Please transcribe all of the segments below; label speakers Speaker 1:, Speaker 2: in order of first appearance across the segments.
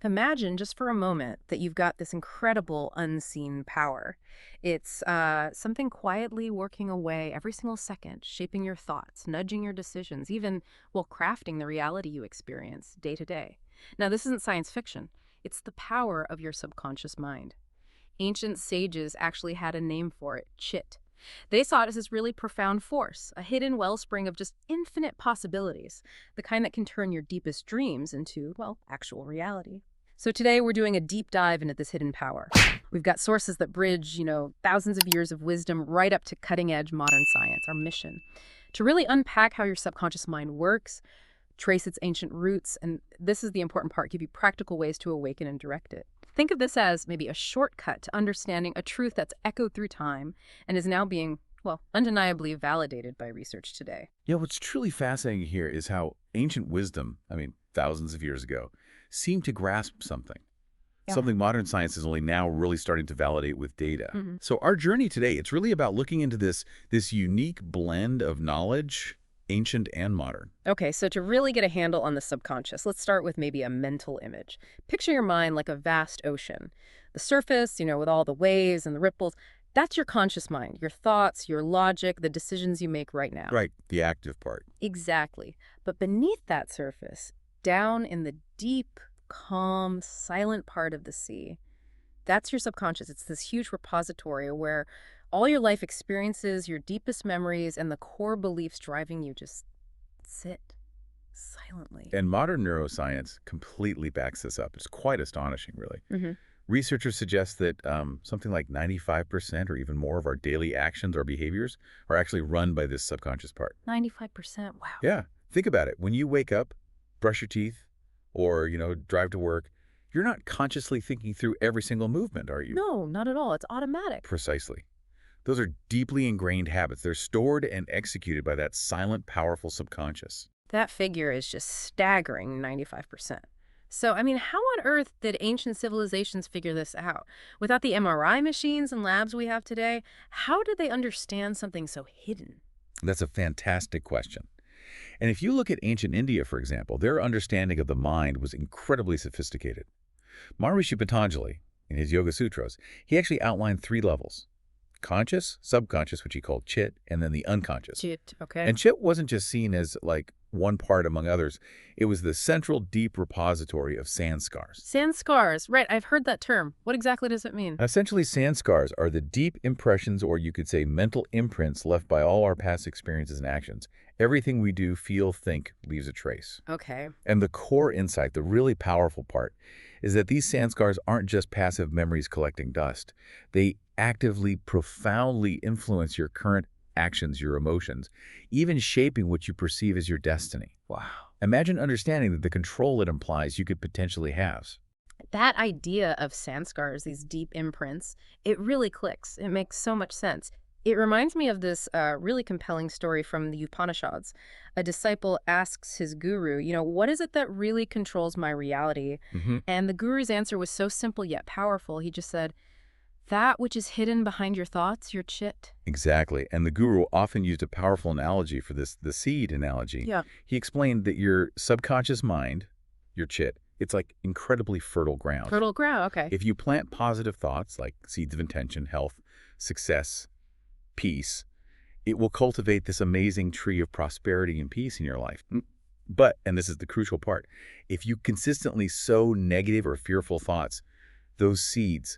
Speaker 1: Imagine just for a moment that you've got this incredible unseen power. It's something quietly working away every single second, shaping your thoughts, nudging your decisions, even while crafting the reality you experience day to day. Now, this isn't science fiction. It's the power of your subconscious mind. Ancient sages actually had a name for it, chit. They saw it as this really profound force, a hidden wellspring of just infinite possibilities, the kind that can turn your deepest dreams into, well, actual reality. So today we're doing a deep dive into this hidden power. We've got sources that bridge, thousands of years of wisdom right up to cutting-edge modern science, our mission. To really unpack how your subconscious mind works, trace its ancient roots, and this is the important part, give you practical ways to awaken and direct it. Think of this as maybe a shortcut to understanding a truth that's echoed through time and is now being, well, undeniably validated by research today.
Speaker 2: Yeah, what's truly fascinating here is how ancient wisdom, thousands of years ago, seemed to grasp something.
Speaker 1: Yeah.
Speaker 2: Something modern science is only now really starting to validate with data.
Speaker 1: Mm-hmm.
Speaker 2: So our journey today, it's really about looking into this unique blend of knowledge, ancient and modern.
Speaker 1: Okay, so to really get a handle on the subconscious, let's start with maybe a mental image. Picture your mind like a vast ocean. The surface, with all the waves and the ripples, that's your conscious mind, your thoughts, your logic, the decisions you make right now.
Speaker 2: Right, the active part.
Speaker 1: Exactly. But beneath that surface, down in the deep, calm, silent part of the sea, that's your subconscious. It's this huge repository where all your life experiences, your deepest memories, and the core beliefs driving you just sit silently.
Speaker 2: And modern neuroscience completely backs this up. It's quite astonishing, really.
Speaker 1: Mm-hmm.
Speaker 2: Researchers suggest that something like 95% or even more of our daily actions or behaviors are actually run by this subconscious part.
Speaker 1: 95%, wow.
Speaker 2: Yeah, think about it. When you wake up, brush your teeth, or, drive to work, you're not consciously thinking through every single movement, are you?
Speaker 1: No, not at all. It's automatic.
Speaker 2: Precisely. Those are deeply ingrained habits. They're stored and executed by that silent, powerful subconscious.
Speaker 1: That figure is just staggering, 95%. So, how on earth did ancient civilizations figure this out? Without the MRI machines and labs we have today, how did they understand something so hidden?
Speaker 2: That's a fantastic question. And if you look at ancient India, for example, their understanding of the mind was incredibly sophisticated. Maharishi Patanjali, in his Yoga Sutras, he actually outlined 3 levels. Conscious, subconscious, which he called chit, and then the unconscious.
Speaker 1: Chit, okay.
Speaker 2: And chit wasn't just seen as like one part among others. It was the central deep repository of sanskars.
Speaker 1: Sanskars, right, I've heard that term. What exactly does it mean?
Speaker 2: Essentially, sanskars are the deep impressions, or you could say mental imprints, left by all our past experiences and actions. Everything we do, feel, think leaves a trace.
Speaker 1: Okay.
Speaker 2: And the core insight, the really powerful part, is that these sanskars aren't just passive memories collecting dust. They actively, profoundly influence your current actions, your emotions, even shaping what you perceive as your destiny.
Speaker 1: Wow.
Speaker 2: Imagine understanding that the control it implies you could potentially have.
Speaker 1: That idea of sanskars, these deep imprints, it really clicks. It makes so much sense. It reminds me of this really compelling story from the Upanishads. A disciple asks his guru, what is it that really controls my reality? And the guru's answer was so simple yet powerful. He just said, that which is hidden behind your thoughts, your chit.
Speaker 2: Exactly. And the guru often used a powerful analogy for this, the seed analogy.
Speaker 1: Yeah.
Speaker 2: He explained that your subconscious mind, your chit, it's like incredibly fertile ground.
Speaker 1: Fertile ground, okay.
Speaker 2: If you plant positive thoughts like seeds of intention, health, success, peace, it will cultivate this amazing tree of prosperity and peace in your life. But, and this is the crucial part, if you consistently sow negative or fearful thoughts, those seeds,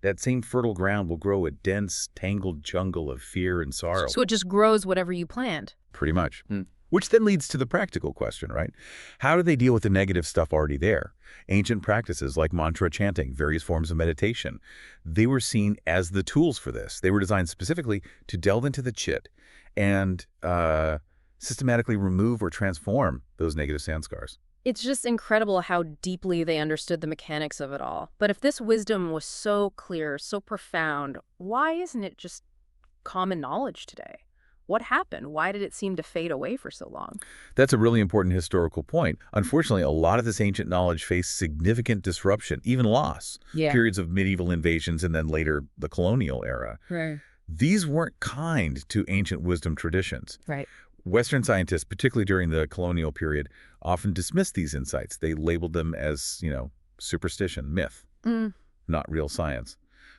Speaker 2: that same fertile ground will grow a dense, tangled jungle of fear and sorrow.
Speaker 1: So it just grows whatever you plant.
Speaker 2: Pretty much. Which then leads to the practical question, right? How do they deal with the negative stuff already there? Ancient practices like mantra chanting, various forms of meditation, they were seen as the tools for this. They were designed specifically to delve into the chit and systematically remove or transform those negative sanskars.
Speaker 1: It's just incredible how deeply they understood the mechanics of it all. But if this wisdom was so clear, so profound, why isn't it just common knowledge today? What happened? Why did it seem to fade away for so long?
Speaker 2: That's a really important historical point. Unfortunately, a lot of this ancient knowledge faced significant disruption, even loss.
Speaker 1: Yeah.
Speaker 2: Periods of medieval invasions and then later the colonial era.
Speaker 1: Right.
Speaker 2: These weren't kind to ancient wisdom traditions.
Speaker 1: Right.
Speaker 2: Western scientists, particularly during the colonial period, often dismissed these insights. They labeled them as, superstition, myth,
Speaker 1: Mm.
Speaker 2: not real science.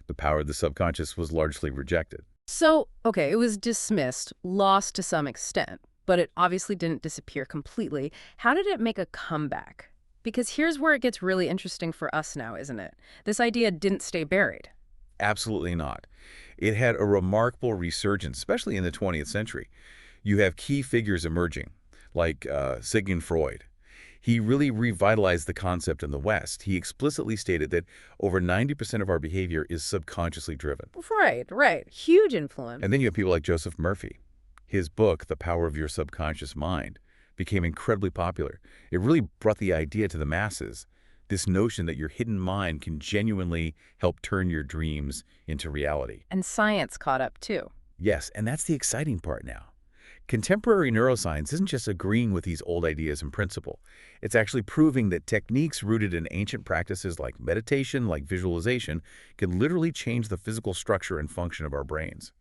Speaker 2: The power of the subconscious was largely rejected.
Speaker 1: So, okay, it was dismissed, lost to some extent, but it obviously didn't disappear completely. How did it make a comeback? Because here's where it gets really interesting for us now, isn't it? This idea didn't stay buried.
Speaker 2: Absolutely not. It had a remarkable resurgence, especially in the 20th century. You have key figures emerging, like Sigmund Freud. He really revitalized the concept in the West. He explicitly stated that over 90% of our behavior is subconsciously driven.
Speaker 1: Right, right. Huge influence.
Speaker 2: And then you have people like Joseph Murphy. His book, The Power of Your Subconscious Mind, became incredibly popular. It really brought the idea to the masses, this notion that your hidden mind can genuinely help turn your dreams into reality.
Speaker 1: And science caught up too.
Speaker 2: Yes, and that's the exciting part now. Contemporary neuroscience isn't just agreeing with these old ideas in principle. It's actually proving that techniques rooted in ancient practices like meditation, like visualization, can literally change the physical structure and function of our brains.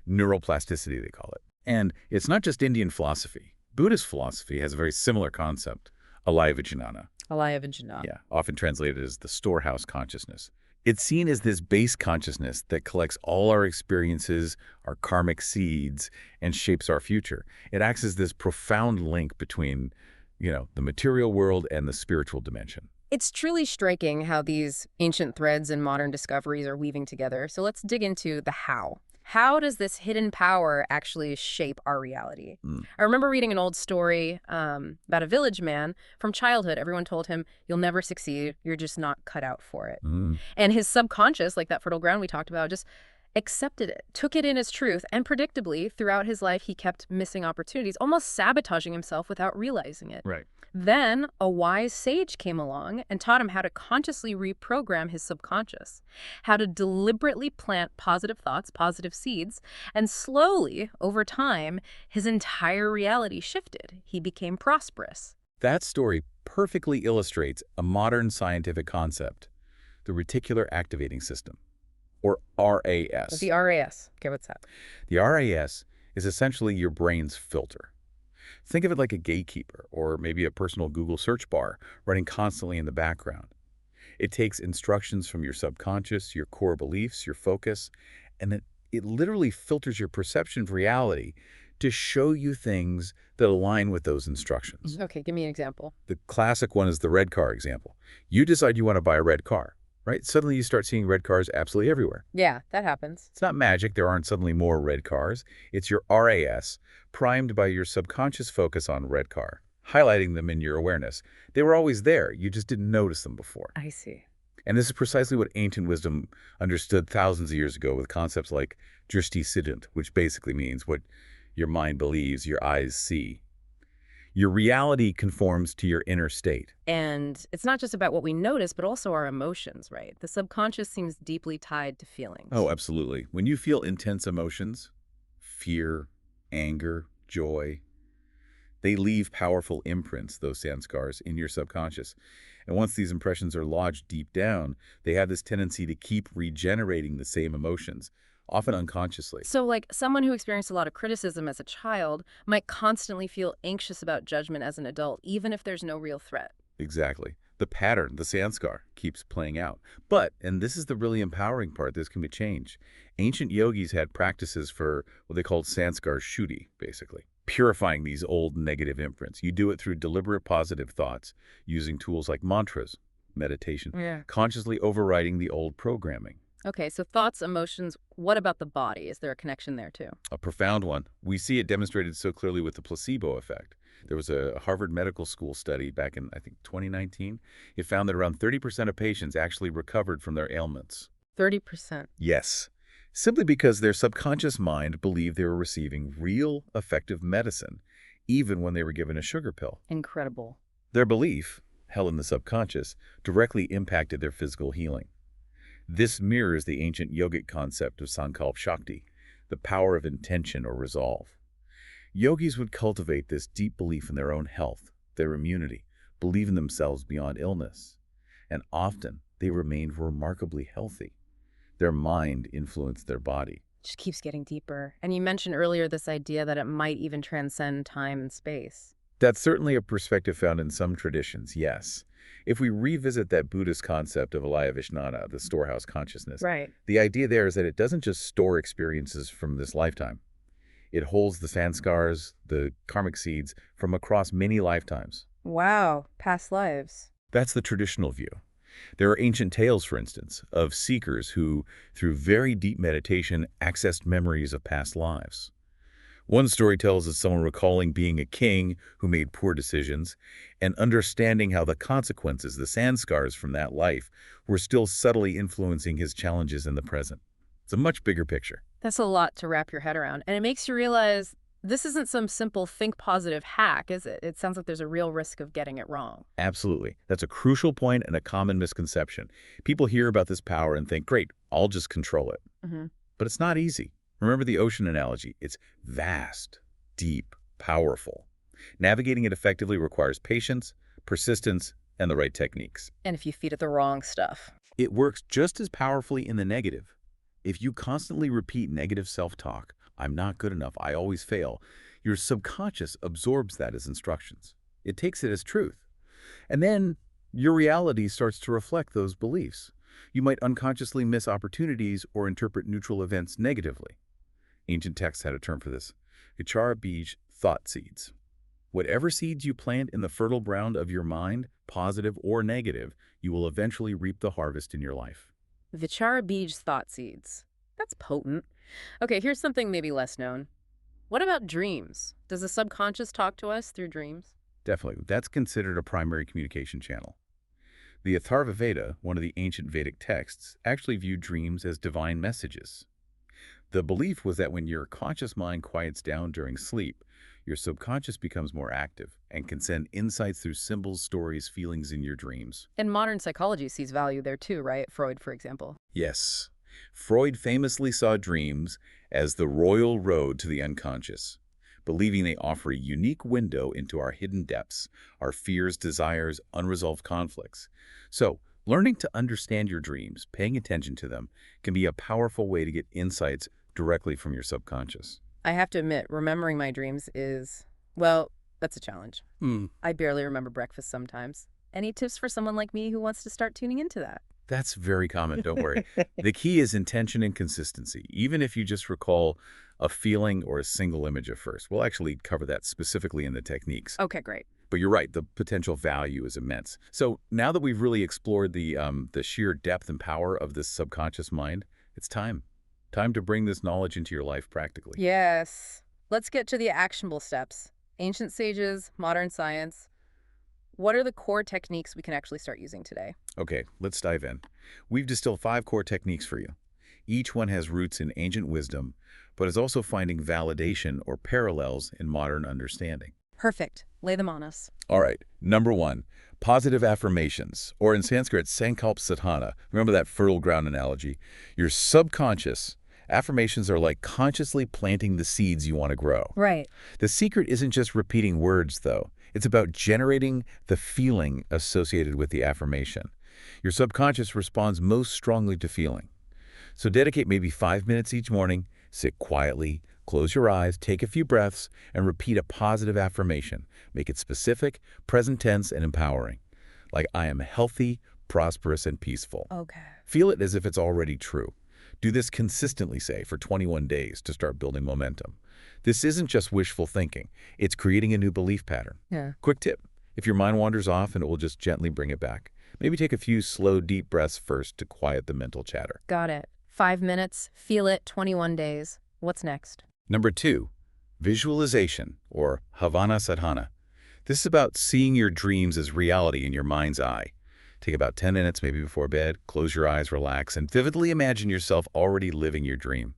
Speaker 2: Neuroplasticity, they call it. And it's not just Indian philosophy. Buddhist philosophy has a very similar concept, alayavijnana.
Speaker 1: Alayavijnana.
Speaker 2: Yeah, often translated as the storehouse consciousness. It's seen as this base consciousness that collects all our experiences, our karmic seeds, and shapes our future. It acts as this profound link between, the material world and the spiritual dimension.
Speaker 1: It's truly striking how these ancient threads and modern discoveries are weaving together. So let's dig into the how. How does this hidden power actually shape our reality? I remember reading an old story about a village man from childhood. Everyone told him, you'll never succeed. You're just not cut out for it. And his subconscious, like that fertile ground we talked about, just accepted it, took it in as truth. And predictably, throughout his life, he kept missing opportunities, almost sabotaging himself without realizing it.
Speaker 2: Right.
Speaker 1: Then a wise sage came along and taught him how to consciously reprogram his subconscious, how to deliberately plant positive thoughts, positive seeds, and slowly, over time, his entire reality shifted. He became prosperous.
Speaker 2: That story perfectly illustrates a modern scientific concept, the reticular activating system, or RAS.
Speaker 1: The RAS. Okay, what's that?
Speaker 2: The RAS is essentially your brain's filter. Think of it like a gatekeeper or maybe a personal Google search bar running constantly in the background. It takes instructions from your subconscious, your core beliefs, your focus, and then it literally filters your perception of reality to show you things that align with those instructions.
Speaker 1: Okay, give me an example.
Speaker 2: The classic one is the red car example. You decide you want to buy a red car, right? Suddenly you start seeing red cars absolutely everywhere.
Speaker 1: Yeah, that happens.
Speaker 2: It's not magic. There aren't suddenly more red cars. It's your RAS, primed by your subconscious focus on red car, highlighting them in your awareness. They were always there. You just didn't notice them before.
Speaker 1: I see.
Speaker 2: And this is precisely what ancient wisdom understood thousands of years ago with concepts like drishti siddhant, which basically means what your mind believes, your eyes see. Your reality conforms to your inner state.
Speaker 1: And it's not just about what we notice, but also our emotions, right? The subconscious seems deeply tied to feelings.
Speaker 2: Oh, absolutely. When you feel intense emotions, fear, anger, joy, they leave powerful imprints, those sanskars, in your subconscious. And once these impressions are lodged deep down, they have this tendency to keep regenerating the same emotions, often unconsciously.
Speaker 1: So, like, someone who experienced a lot of criticism as a child might constantly feel anxious about judgment as an adult, even if there's no real threat.
Speaker 2: Exactly. The pattern, the sanskar, keeps playing out. But, and this is the really empowering part, this can be changed. Ancient yogis had practices for what they called sanskar shuddhi, basically, purifying these old negative imprints. You do it through deliberate positive thoughts, using tools like mantras, meditation, consciously overriding the old programming.
Speaker 1: Okay, so thoughts, emotions, what about the body? Is there a connection there too?
Speaker 2: A profound one. We see it demonstrated so clearly with the placebo effect. There was a Harvard Medical School study back in, I think, 2019. It found that around 30% of patients actually recovered from their ailments.
Speaker 1: 30%.
Speaker 2: Yes, simply because their subconscious mind believed they were receiving real, effective medicine, even when they were given a sugar pill.
Speaker 1: Incredible.
Speaker 2: Their belief, held in the subconscious, directly impacted their physical healing. This mirrors the ancient yogic concept of sankalp shakti, the power of intention or resolve. Yogis would cultivate this deep belief in their own health, their immunity, believe in themselves beyond illness. And often, they remained remarkably healthy. Their mind influenced their body.
Speaker 1: Just keeps getting deeper. And you mentioned earlier this idea that it might even transcend time and space.
Speaker 2: That's certainly a perspective found in some traditions, yes. If we revisit that Buddhist concept of Alaya the storehouse consciousness,
Speaker 1: Right.
Speaker 2: the idea there is that it doesn't just store experiences from this lifetime. It holds the sanskars, the karmic seeds, from across many lifetimes.
Speaker 1: Wow, past lives.
Speaker 2: That's the traditional view. There are ancient tales, for instance, of seekers who, through very deep meditation, accessed memories of past lives. One story tells of someone recalling being a king who made poor decisions and understanding how the consequences, the sanskars from that life, were still subtly influencing his challenges in the present. It's a much bigger picture.
Speaker 1: That's a lot to wrap your head around. And it makes you realize this isn't some simple think positive hack, is it? It sounds like there's a real risk of getting it wrong.
Speaker 2: Absolutely. That's a crucial point and a common misconception. People hear about this power and think, great, I'll just control it.
Speaker 1: Hmm.
Speaker 2: But it's not easy. Remember the ocean analogy. It's vast, deep, powerful. Navigating it effectively requires patience, persistence, and the right techniques.
Speaker 1: And if you feed it the wrong stuff.
Speaker 2: It works just as powerfully in the negative. If you constantly repeat negative self-talk, I'm not good enough, I always fail, your subconscious absorbs that as instructions. It takes it as truth. And then your reality starts to reflect those beliefs. You might unconsciously miss opportunities or interpret neutral events negatively. Ancient texts had a term for this. Vichara bij thought seeds. Whatever seeds you plant in the fertile ground of your mind, positive or negative, you will eventually reap the harvest in your life.
Speaker 1: Vichara Bij thought seeds. That's potent. Okay, here's something maybe less known. What about dreams? Does the subconscious talk to us through dreams?
Speaker 2: Definitely. That's considered a primary communication channel. The Atharva Veda, one of the ancient Vedic texts, actually viewed dreams as divine messages. The belief was that when your conscious mind quiets down during sleep, your subconscious becomes more active and can send insights through symbols, stories, feelings in your dreams.
Speaker 1: And modern psychology sees value there too, right? Freud, for example.
Speaker 2: Yes, Freud famously saw dreams as the royal road to the unconscious, believing they offer a unique window into our hidden depths, our fears, desires, unresolved conflicts. So, learning to understand your dreams, paying attention to them, can be a powerful way to get insights directly from your subconscious.
Speaker 1: I have to admit, remembering my dreams is, well, that's a challenge.
Speaker 2: Hmm.
Speaker 1: I barely remember breakfast sometimes. Any tips for someone like me who wants to start tuning into that?
Speaker 2: That's very common, don't worry. The key is intention and consistency, even if you just recall a feeling or a single image at first. We'll actually cover that specifically in the techniques.
Speaker 1: Okay, great.
Speaker 2: But you're right, the potential value is immense. So now that we've really explored the sheer depth and power of this subconscious mind, it's time. Time to bring this knowledge into your life practically.
Speaker 1: Yes. Let's get to the actionable steps. Ancient sages, modern science. What are the core techniques we can actually start using today?
Speaker 2: Okay, let's dive in. We've distilled 5 core techniques for you. Each one has roots in ancient wisdom, but is also finding validation or parallels in modern understanding.
Speaker 1: Perfect. Lay them on us.
Speaker 2: All right, number 1, positive affirmations, or in Sanskrit, sankalp sadhana. Remember that fertile ground analogy? Your subconscious, affirmations are like consciously planting the seeds you want to grow.
Speaker 1: Right.
Speaker 2: The secret isn't just repeating words, though. It's about generating the feeling associated with the affirmation. Your subconscious responds most strongly to feeling. So dedicate maybe 5 minutes each morning, sit quietly, close your eyes, take a few breaths, and repeat a positive affirmation. Make it specific, present tense, and empowering. Like, I am healthy, prosperous, and peaceful.
Speaker 1: Okay.
Speaker 2: Feel it as if it's already true. Do this consistently, say, for 21 days to start building momentum. This isn't just wishful thinking. It's creating a new belief pattern.
Speaker 1: Yeah.
Speaker 2: Quick tip. If your mind wanders off, and it will just gently bring it back. Maybe take a few slow, deep breaths first to quiet the mental chatter.
Speaker 1: Got it. 5 minutes, feel it, 21 days. What's next?
Speaker 2: Number 2, visualization, or Havana Sadhana. This is about seeing your dreams as reality in your mind's eye. Take about 10 minutes, maybe before bed, close your eyes, relax, and vividly imagine yourself already living your dream.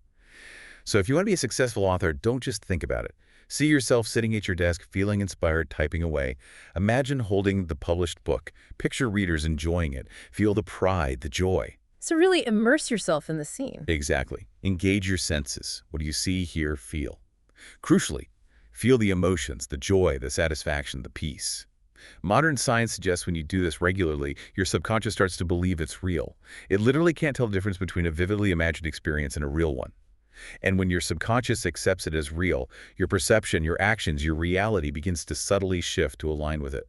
Speaker 2: So if you want to be a successful author, don't just think about it. See yourself sitting at your desk, feeling inspired, typing away. Imagine holding the published book. Picture readers enjoying it. Feel the pride, the joy.
Speaker 1: So really immerse yourself in the scene.
Speaker 2: Exactly. Engage your senses. What do you see, hear, feel? Crucially, feel the emotions, the joy, the satisfaction, the peace. Modern science suggests when you do this regularly, your subconscious starts to believe it's real. It literally can't tell the difference between a vividly imagined experience and a real one. And when your subconscious accepts it as real, your perception, your actions, your reality begins to subtly shift to align with it.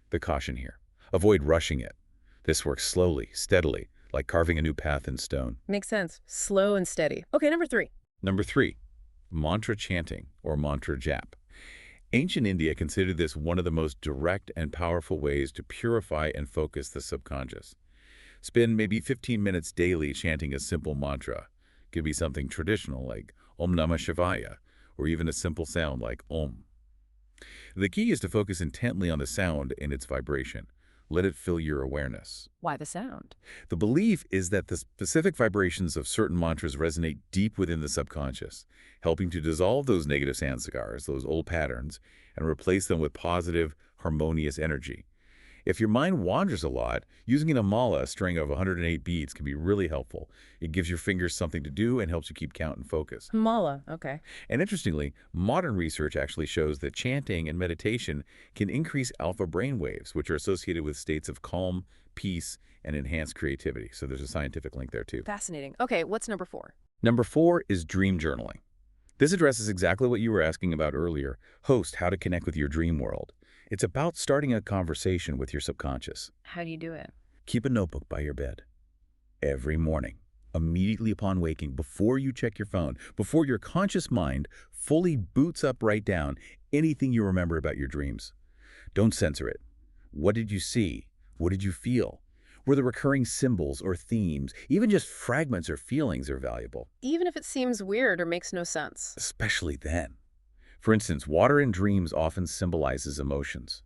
Speaker 2: The caution here: avoid rushing it. This works slowly, steadily, like carving a new path in stone.
Speaker 1: Makes sense. Slow and steady. Okay, number 3.
Speaker 2: Number 3, mantra chanting or mantra jap. Ancient India considered this one of the most direct and powerful ways to purify and focus the subconscious. Spend maybe 15 minutes daily chanting a simple mantra. It could be something traditional like Om Namah Shivaya, or even a simple sound like Om. The key is to focus intently on the sound and its vibration. Let it fill your awareness.
Speaker 1: Why the sound?
Speaker 2: The belief is that the specific vibrations of certain mantras resonate deep within the subconscious, helping to dissolve those negative sanskars, those old patterns, and replace them with positive, harmonious energy. If your mind wanders a lot, using an amala, a string of 108 beads, can be really helpful. It gives your fingers something to do and helps you keep count and focus.
Speaker 1: Mala. Okay.
Speaker 2: And interestingly, modern research actually shows that chanting and meditation can increase alpha brain waves, which are associated with states of calm, peace, and enhanced creativity. So there's a scientific link there too.
Speaker 1: Fascinating. Okay, what's number 4?
Speaker 2: Number 4 is dream journaling. This addresses exactly what you were asking about earlier: host, how to connect with your dream world. It's about starting a conversation with your subconscious.
Speaker 1: How do you do it?
Speaker 2: Keep a notebook by your bed. Every morning, immediately upon waking, before you check your phone, before your conscious mind fully boots up, write down anything you remember about your dreams. Don't censor it. What did you see? What did you feel? Were there recurring symbols or themes? Even just fragments or feelings are valuable,
Speaker 1: Even if it seems weird or makes no sense.
Speaker 2: especially then. For instance, water in dreams often symbolizes emotions.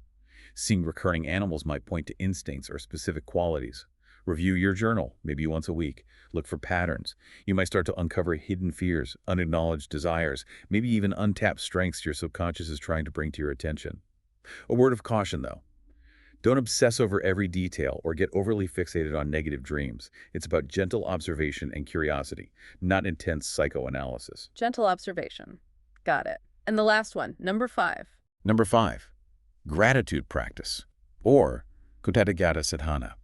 Speaker 2: Seeing recurring animals might point to instincts or specific qualities. Review your journal, maybe once a week. Look for patterns. You might start to uncover hidden fears, unacknowledged desires, maybe even untapped strengths your subconscious is trying to bring to your attention. A word of caution, though. Don't obsess over every detail or get overly fixated on negative dreams. It's about gentle observation and curiosity, not intense psychoanalysis.
Speaker 1: Gentle observation. Got it. And the last one, number 5.
Speaker 2: Number 5, gratitude practice, or Kutathagata Sadhana.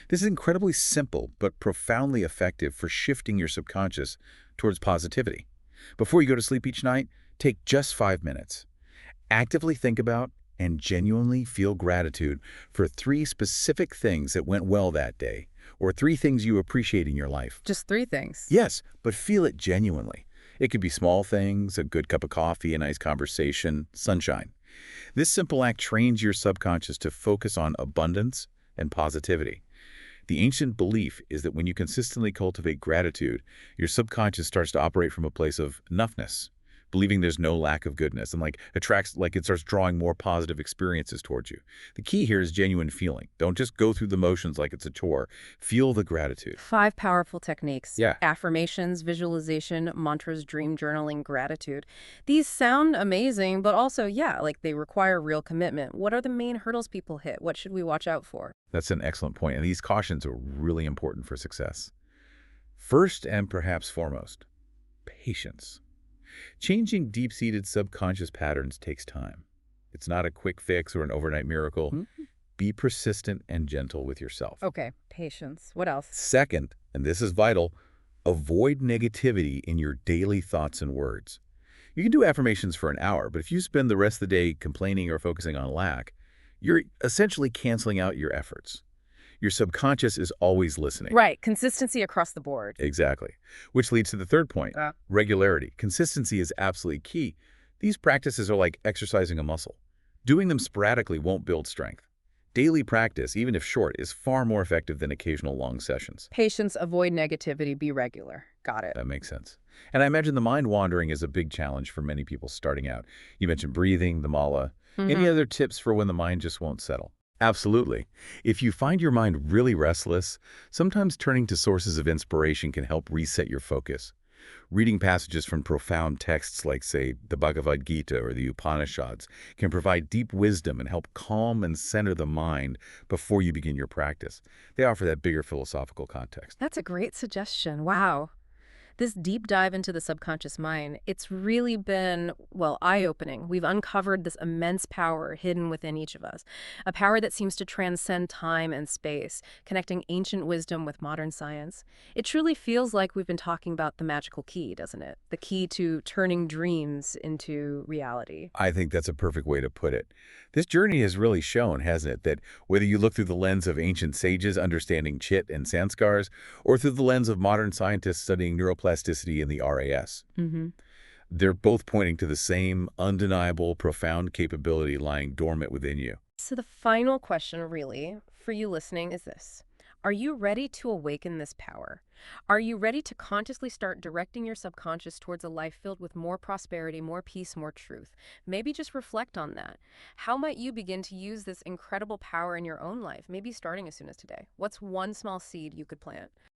Speaker 2: This is incredibly simple but profoundly effective for shifting your subconscious towards positivity. Before you go to sleep each night, take just 5 minutes. Actively think about and genuinely feel gratitude for 3 specific things that went well that day, or 3 things you appreciate in your life.
Speaker 1: Just 3 things.
Speaker 2: Yes, but feel it genuinely. It could be small things: a good cup of coffee, a nice conversation, sunshine. This simple act trains your subconscious to focus on abundance and positivity. The ancient belief is that when you consistently cultivate gratitude, your subconscious starts to operate from a place of enoughness, believing there's no lack of goodness, and it starts drawing more positive experiences towards you. The key here is genuine feeling. Don't just go through the motions like it's a chore. Feel the gratitude.
Speaker 1: 5 powerful techniques.
Speaker 2: Yeah.
Speaker 1: Affirmations, visualization, mantras, dream journaling, gratitude. These sound amazing, but also, like they require real commitment. What are the main hurdles people hit? What should we watch out for?
Speaker 2: That's an excellent point, and these cautions are really important for success. First and perhaps foremost, patience. Changing deep-seated subconscious patterns takes time. It's not a quick fix or an overnight miracle. Be persistent and gentle with yourself.
Speaker 1: Okay, patience. What else?
Speaker 2: Second, and this is vital, avoid negativity in your daily thoughts and words. You can do affirmations for an hour, but if you spend the rest of the day complaining or focusing on lack, you're essentially canceling out your efforts. Your subconscious is always listening.
Speaker 1: Right, consistency across the board.
Speaker 2: Exactly. Which leads to the third point, regularity. Consistency is absolutely key. These practices are like exercising a muscle. Doing them sporadically won't build strength. Daily practice, even if short, is far more effective than occasional long sessions.
Speaker 1: Patience, avoid negativity, be regular. Got it.
Speaker 2: That makes sense. And I imagine the mind wandering is a big challenge for many people starting out. You mentioned breathing, the mala. Any other tips for when the mind just won't settle? Absolutely. If you find your mind really restless, sometimes turning to sources of inspiration can help reset your focus. Reading passages from profound texts like, say, the Bhagavad Gita or the Upanishads can provide deep wisdom and help calm and center the mind before you begin your practice. They offer that bigger philosophical context.
Speaker 1: That's a great suggestion. Wow. This deep dive into the subconscious mind, it's really been, well, eye-opening. We've uncovered this immense power hidden within each of us, a power that seems to transcend time and space, connecting ancient wisdom with modern science. It truly feels like we've been talking about the magical key, doesn't it? The key to turning dreams into reality.
Speaker 2: I think that's a perfect way to put it. This journey has really shown, hasn't it, that whether you look through the lens of ancient sages understanding chit and sanskars, or through the lens of modern scientists studying neuroplasticity in the RAS,
Speaker 1: Mm-hmm.
Speaker 2: they're both pointing to the same undeniable, profound capability lying dormant within you.
Speaker 1: So the final question, really, for you listening is this. Are you ready to awaken this power? Are you ready to consciously start directing your subconscious towards a life filled with more prosperity, more peace, more truth? Maybe just reflect on that. How might you begin to use this incredible power in your own life, maybe starting as soon as today? What's one small seed you could plant?